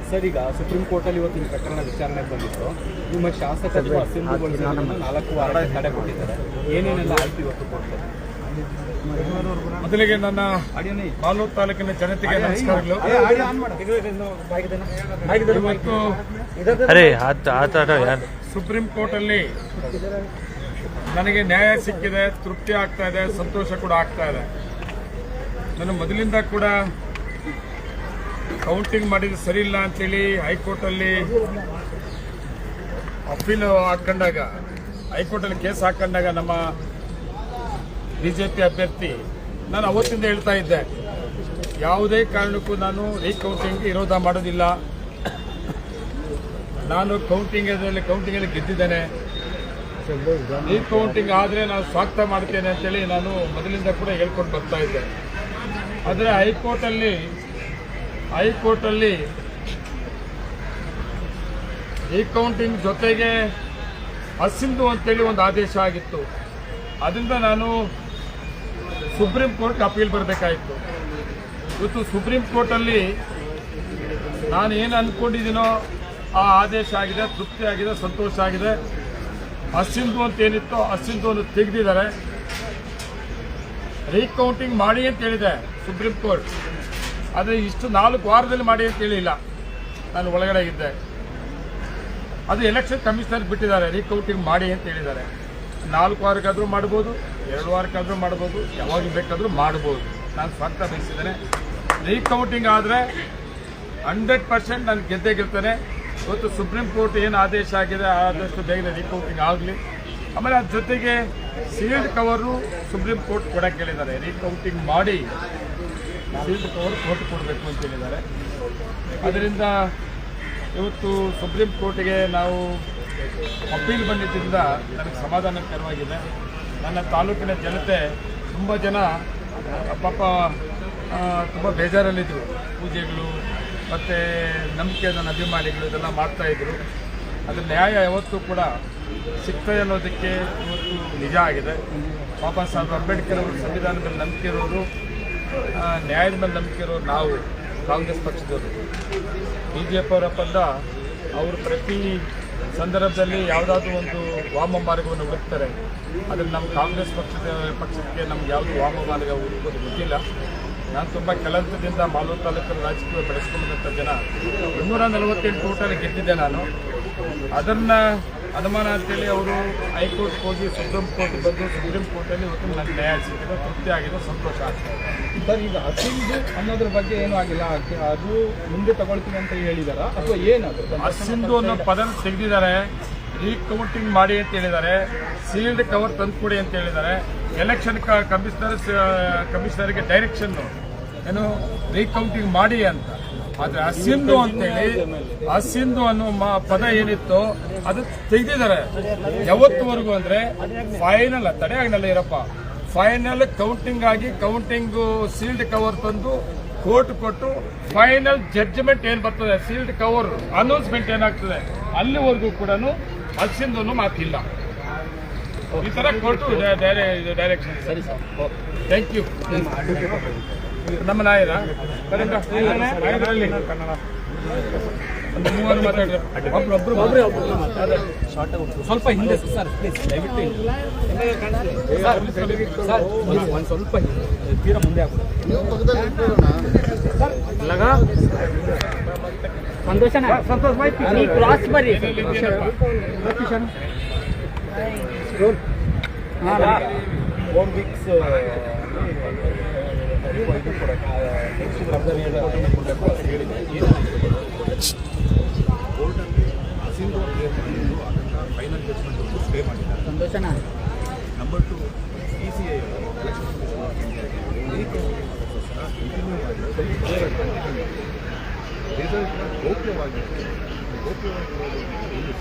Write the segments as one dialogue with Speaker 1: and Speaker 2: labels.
Speaker 1: Sir, ಈಗ supreme ಕೋರ್ಟಲ್ಲಿ ಇವತ್ತಿನ ಪ್ರಕರಣ ವಿಚಾರಣೆ ಬಂದಿತ್ತು. ನಿಮ್ಮ ಶಾಸಕರು ಅಸೆಂಬ್ಲಿಗಳನ್ನು 4 ವಾರ ತಡೆ ಕೊಟ್ಟಿದ್ದಾರೆ. ಏನೇನೆಲ್ಲ ಆಯ್ತು ಇವತ್ತು ಕೊಡ್ತಾರೆ?
Speaker 2: ಮೊದಲಿಗೆ ನನ್ನ ಮಾಲೂರು ತಾಲೂಕಿನ ಜನತೆಗೆ ನಮಸ್ಕಾರಗಳು. ಸುಪ್ರೀಂ ಕೋರ್ಟ್ ಅಲ್ಲಿ ನನಗೆ ನ್ಯಾಯ ಸಿಕ್ಕಿದೆ, ತೃಪ್ತಿ ಆಗ್ತಾ ಇದೆ, ಸಂತೋಷ ಕೂಡ ಆಗ್ತಾ ಇದೆ. ನಾನು ಮೊದಲಿಂದ ಕೂಡ ಕೌಂಟಿಂಗ್ ಮಾಡಿದ್ದು ಸರಿ ಇಲ್ಲ ಅಂತೇಳಿ ಹೈಕೋರ್ಟಲ್ಲಿ ಅಪೀಲ್ ಹಾಕೊಂಡಾಗ, ಹೈಕೋರ್ಟಲ್ಲಿ ಕೇಸ್ ಹಾಕೊಂಡಾಗ ನಮ್ಮ ಬಿಜೆಪಿ ಅಭ್ಯರ್ಥಿ, ನಾನು ಅವತ್ತಿಂದ ಹೇಳ್ತಾ ಇದ್ದೆ, ಯಾವುದೇ ಕಾರಣಕ್ಕೂ ನಾನು ರೀಕೌಂಟಿಂಗ್ ವಿರೋಧ ಮಾಡೋದಿಲ್ಲ. ನಾನು ಕೌಂಟಿಂಗಲ್ಲಿ ಗೆದ್ದಿದ್ದೇನೆ. ರೀಕೌಂಟಿಂಗ್ ಆದರೆ ನಾನು ಸ್ವಾಗತ ಮಾಡ್ತೇನೆ ಅಂತೇಳಿ ನಾನು ಮೊದಲಿಂದ ಕೂಡ ಹೇಳ್ಕೊಂಡು ಬರ್ತಾ ಇದ್ದೆ. ಆದರೆ ಹೈಕೋರ್ಟಲ್ಲಿ ರೀಕೌಂಟಿಂಗ್ ಜೊತೆಗೆ ಅಸಿಂಧು ಅಂತೇಳಿ ಒಂದು ಆದೇಶ ಆಗಿತ್ತು. ಅದರಿಂದ ನಾನು ಸುಪ್ರೀಂ ಕೋರ್ಟ್ಗೆ ಅಪೀಲ್ ಬರಬೇಕಾಯಿತು. ಇವತ್ತು ಸುಪ್ರೀಂ ಕೋರ್ಟಲ್ಲಿ ನಾನು ಏನು ಅಂದ್ಕೊಂಡಿದ್ದೀನೋ ಆ ಆದೇಶ ಆಗಿದೆ, ತೃಪ್ತಿ ಆಗಿದೆ, ಸಂತೋಷ ಆಗಿದೆ. ಅಸಿಂಧು ಅಂತ ಏನಿತ್ತೋ ಅಸಿಂಧುವನ್ನು ತೆಗೆದಿದ್ದಾರೆ. ರೀಕೌಂಟಿಂಗ್ ಮಾಡಿ ಅಂತ ಹೇಳಿದೆ ಸುಪ್ರೀಂ ಕೋರ್ಟ್, ಆದರೆ ಇಷ್ಟು 4 ವಾರದಲ್ಲಿ ಮಾಡಿ ಅಂತ ಹೇಳಿಲ್ಲ. ನಾನು ಒಳಗಡೆ ಇದ್ದೆ. ಅದು ಎಲೆಕ್ಷನ್ ಕಮಿಷನರ್ ಬಿಟ್ಟಿದ್ದಾರೆ, ರೀಕೌಂಟಿಂಗ್ ಮಾಡಿ ಅಂತ ಹೇಳಿದ್ದಾರೆ. 4 ವಾರಕ್ಕಾದರೂ ಮಾಡ್ಬೋದು, 2 ವಾರಕ್ಕಾದರೂ ಮಾಡ್ಬೋದು, ಯಾವಾಗ ಬೇಕಾದರೂ ಮಾಡ್ಬೋದು. ನಾನು ಸ್ವಾಗತ ಬಯಸಿದ್ದೇನೆ. ರೀಕೌಂಟಿಂಗ್ ಆದರೆ 100% ನಾನು ಗೆದ್ದೇ ಗೆಲ್ತೇನೆ. ಇವತ್ತು ಸುಪ್ರೀಂ ಕೋರ್ಟ್ ಏನು ಆದೇಶ ಆಗಿದೆ ಆದಷ್ಟು ಬೇಗನೆ ರೀಕೌಂಟಿಂಗ್ ಆಗಲಿ. ಆಮೇಲೆ ಅದ್ರ ಜೊತೆಗೆ ಸೀಲ್ಡ್ ಕವರು ಸುಪ್ರೀಂ ಕೋರ್ಟ್ ಕೊಡಕ್ಕೆ ಹೇಳಿದ್ದಾರೆ. ರೀಕೌಂಟಿಂಗ್ ಮಾಡಿ ಸೀಲ್ಡ್ ಕವರ್ ಕೋರ್ಟ್ ಕೊಡಬೇಕು ಅಂತ ಹೇಳಿದ್ದಾರೆ. ಅದರಿಂದ ಇವತ್ತು ಸುಪ್ರೀಂ ಕೋರ್ಟ್ಗೆ ನಾವು ಅಪೀಲ್ ಬಂದಿದ್ದರಿಂದ ನನಗೆ ಸಮಾಧಾನಕರವಾಗಿದೆ. ನನ್ನ ತಾಲೂಕಿನ ಜನತೆ ತುಂಬ ಜನ ಪಾಪ ತುಂಬ ಬೇಜಾರಲ್ಲಿದ್ದರು. ಪೂಜೆಗಳು ಮತ್ತು ನಂಬಿಕೆ, ನನ್ನ ಅಭಿಮಾನಿಗಳು ಇದೆಲ್ಲ ಮಾಡ್ತಾಯಿದ್ರು. ಅದ್ರ ನ್ಯಾಯ ಯಾವತ್ತೂ ಕೂಡ ಸಿಗ್ತದೆ ಅನ್ನೋದಕ್ಕೆ ಇವತ್ತು ನಿಜ ಆಗಿದೆ. ಬಾಬಾ ಸಾಹೇಬ್ ಅಂಬೇಡ್ಕರ್ ಅವರು ಸಂವಿಧಾನದ ಮೇಲೆ ನಂಬಿಕೆ ಇರೋರು, ನ್ಯಾಯದ ಮೇಲೆ ನಂಬಿಕೆ ಇರೋರು ನಾವು ಕಾಂಗ್ರೆಸ್ ಪಕ್ಷದವರು. BJP ಅವರ ಪದ ಅವರು ಪ್ರತಿ ಸಂದರ್ಭದಲ್ಲಿ ಯಾವುದಾದ್ರೂ ಒಂದು ವಾಮ ಮಾರ್ಗವನ್ನು ಹುಡುಕ್ತಾರೆ. ಆದರೆ ನಮ್ಮ ಕಾಂಗ್ರೆಸ್ ಪಕ್ಷಕ್ಕೆ ನಮ್ಗೆ ಯಾವುದು ವಾಮ ಮಾರ್ಗ ಹುಡುಕೋದು ಗೊತ್ತಿಲ್ಲ. ನಾನು ತುಂಬ ಕೆಲಸದಿಂದ ಮಾಲೂರು ತಾಲೂಕಲ್ಲಿ ರಾಜಕೀಯ ಬೆಳೆಸ್ಕೊಂಡಂಥ ಜನ 248 ಓಟಲ್ಲಿ ಗೆದ್ದಿದ್ದೆ ನಾನು. ಅದನ್ನು ಅನುಮಾನ ಅಂತೇಳಿ ಅವರು ಹೈಕೋರ್ಟ್ಗೆ ಹೋಗಿ ಸುಪ್ರೀಂ ಕೋರ್ಟ್ ಬಂದು ಸುಪ್ರೀಂ ಕೋರ್ಟಲ್ಲಿ ಇವತ್ತು ನನಗೆ ನ್ಯಾಯ ಸಿಕ್ಕಿದೆ, ತೃಪ್ತಿ ಆಗಿದೆ, ಸಂತೋಷ ಆಗ್ತಾ ಇದೆ.
Speaker 1: ಸರ್, ಈಗ ಅಸಿಂಧು ಅನ್ನೋದ್ರ ಬಗ್ಗೆ ಏನೂ ಆಗಿಲ್ಲ, ಅದು ಮುಂದೆ ತಗೊಳ್ತೀನಿ ಅಂತ ಹೇಳಿದಾರಾ ಅಥವಾ ಏನಾದ್ರು?
Speaker 2: ಅಸಿಂಧು ಅನ್ನೋ ಪದ ತೆಗೆದಿದ್ದಾರೆ. ರೀಕೌಂಟಿಂಗ್ ಮಾಡಿ ಅಂತ ಹೇಳಿದ್ದಾರೆ. ಸೀಲ್ಡ್ ಕವರ್ ತಂದುಕೊಡಿ ಅಂತ ಹೇಳಿದ್ದಾರೆ. ಎಲೆಕ್ಷನ್ ಕಮಿಷನರ್ಗೆ ಡೈರೆಕ್ಷನ್ ಏನು ರೀಕೌಂಟಿಂಗ್ ಮಾಡಿ ಅಂತ. ಆದರೆ ಅಸಿಂಧು ಅಂತೇಳಿ ಅಸಿಂಧು ಅನ್ನೋ ಪದ ಏನಿತ್ತು ಅದು ತೆಗೆದಿದ್ದಾರೆ. ಯಾವತ್ತುವರೆಗೂ ಅಂದರೆ ಫೈನಲ್ ತಡೆಯಾಗನಲ್ಲ ಇರಪ್ಪ, ಫೈನಲ್ ಕೌಂಟಿಂಗ್ ಆಗಿ ಕೌಂಟಿಂಗು ಸೀಲ್ಡ್ ಕವರ್ ತಂದು ಕೋರ್ಟ್ ಕೊಟ್ಟು ಫೈನಲ್ ಜಡ್ಜ್ಮೆಂಟ್ ಏನು ಬರ್ತದೆ, ಸೀಲ್ಡ್ ಕವರ್ ಅನೌನ್ಸ್ಮೆಂಟ್ ಏನಾಗ್ತದೆ, ಅಲ್ಲಿವರೆಗೂ ಕೂಡ ಅಸಿಂಧು ಅನ್ನೋ ಮಾತಿಲ್ಲ. ಈ ಥರ ಕೊಟ್ಟು ಡೈರೆಕ್ಷನ್.
Speaker 1: ಸರಿ ಸರ್,
Speaker 2: ಥ್ಯಾಂಕ್ ಯು. ನಮ್ಮ ನಾಯರ ಕನ್ನಡ ಒಂದು 3 ಮಾತಾಡಿದ್ರೆ
Speaker 1: ಸ್ವಲ್ಪ ಹಿಂದೆ ಸರ್, ಪ್ಲೀಸ್ ದಯವಿಟ್ಟು ಒಂದು ಸ್ವಲ್ಪ ತೀರಾ ಮುಂದೆ ಆಗ್ಬೋದು. ಸಂತೋಷ ಮಾಹಿತಿ ಕ್ರಾಸ್ ಬರ್ರಿ. One week's ಸಂತೋಷನಾ.
Speaker 3: ನಂಬರ್ 2 PCI ರಿಸಲ್ಟ್ನ ಗೌಪ್ಯವಾಗಿ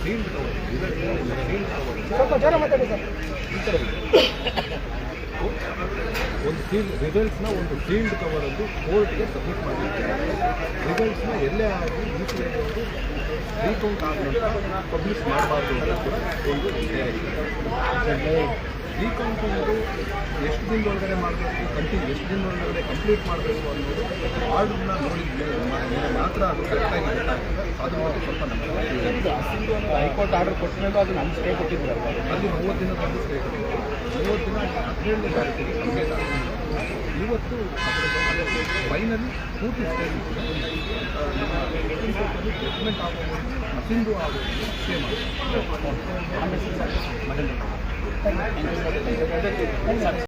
Speaker 3: ಸೀಲ್ಡ್ ಕವರ್ ಒಂದು ರಿಸಲ್ಟ್ಸ್ನ ಒಂದು ಸೀಲ್ಡ್ ಕವರ್ ಎಂದು ಕೋರ್ಟ್ಗೆ ಸಬ್ಮಿಟ್ ಮಾಡಿರ್ತಾರೆ. ರಿಸಲ್ಟ್ಸ್ನ ಎಲ್ಲೇ ಆಗಿ PCI ಅವರು ರೀಕೌಂಟ್ ಆದ ನಂತರ ಪಬ್ಲಿಷ್ ಮಾಡಬಾರ್ದು ಅಂತ ಕೂಡ ಒಂದು ರೀಕೌಂಟಿಂಗು ಎಷ್ಟು ದಿನದೊಳಗಡೆ ಮಾಡಬೇಕು, ಎಷ್ಟು ದಿನದೊಳಗಡೆ ಕಂಪ್ಲೀಟ್ ಮಾಡಬೇಕು ಅನ್ನೋದು ಆರ್ಡ್ರನ್ನ ನೋಡಿದ್ಮೇಲೆ ಮಾತ್ರ ಅದು ಕರೆಕ್ಟಾಗಿ ಗೊತ್ತಾಗ್ತದೆ. ಅದು ಮಾತ್ರ ಸ್ವಲ್ಪ ನಮಗೆ
Speaker 1: ಹೈಕೋರ್ಟ್ ಆರ್ಡರ್ ಕೊಟ್ಟ ಮೇಲೂ ಅದು ನಮ್ಮ ಸ್ಟೇ ಕೊಟ್ಟಿದ್ರಲ್ಲ,
Speaker 3: ಅಲ್ಲಿ 30 ದಿನದೊಂದು ಸ್ಟೇ ಕೊಟ್ಟಿದೆ. 30 ದಿನ 17ನೇ ತಾರೀಕಿಗೆ ಕಂಪ್ಲೀಟ್ ಆಗ್ತದೆ. ಇವತ್ತು ಫೈನಲಿ ಪೂರ್ತಿ ಸ್ಟೇ ಜಡ್ಜ್ಮೆಂಟ್ ಆಗೋದು ಮಸಿಂದು ಆಗೋದು ಸ್ಟೇ ಮಾಡಿ.